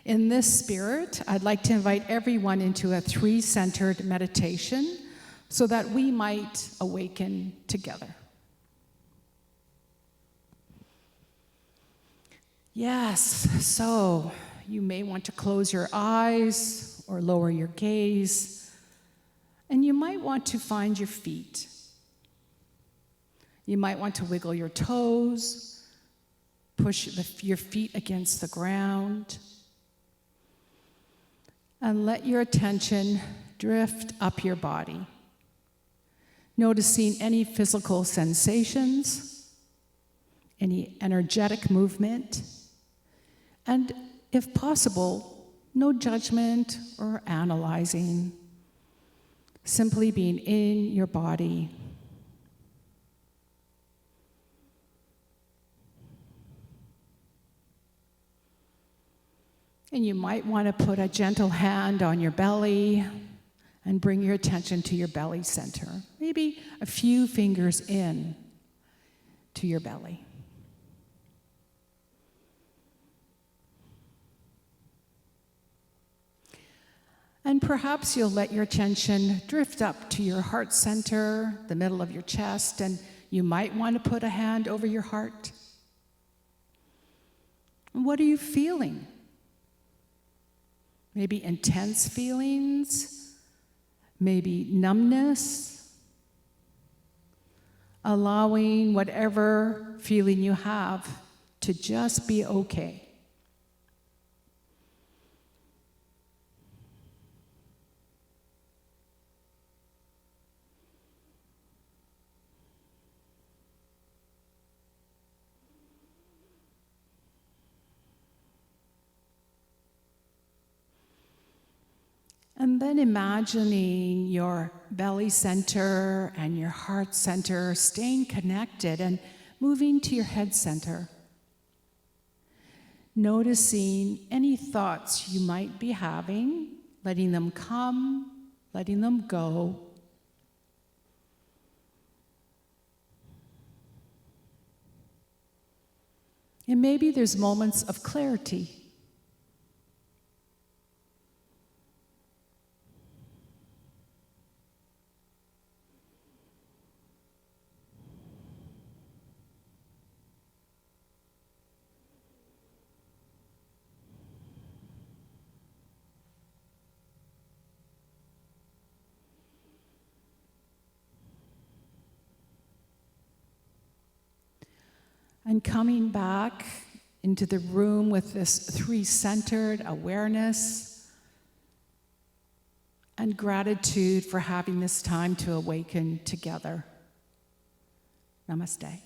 In this spirit, I'd like to invite everyone into a 3-centered meditation so that we might awaken together. Yes, so you may want to close your eyes or lower your gaze, and you might want to find your feet. You might want to wiggle your toes, push your feet against the ground, and let your attention drift up your body, noticing any physical sensations, any energetic movement, and if possible, no judgment or analyzing, simply being in your body. And you might want to put a gentle hand on your belly and bring your attention to your belly center. Maybe a few fingers in to your belly. And perhaps you'll let your attention drift up to your heart center, the middle of your chest, and you might want to put a hand over your heart. And what are you feeling? Maybe intense feelings, maybe numbness, allowing whatever feeling you have to just be okay. And then imagining your belly center and your heart center staying connected and moving to your head center. Noticing any thoughts you might be having, letting them come, letting them go. And maybe there's moments of clarity. And coming back into the room with this 3-centered awareness and gratitude for having this time to awaken together. Namaste.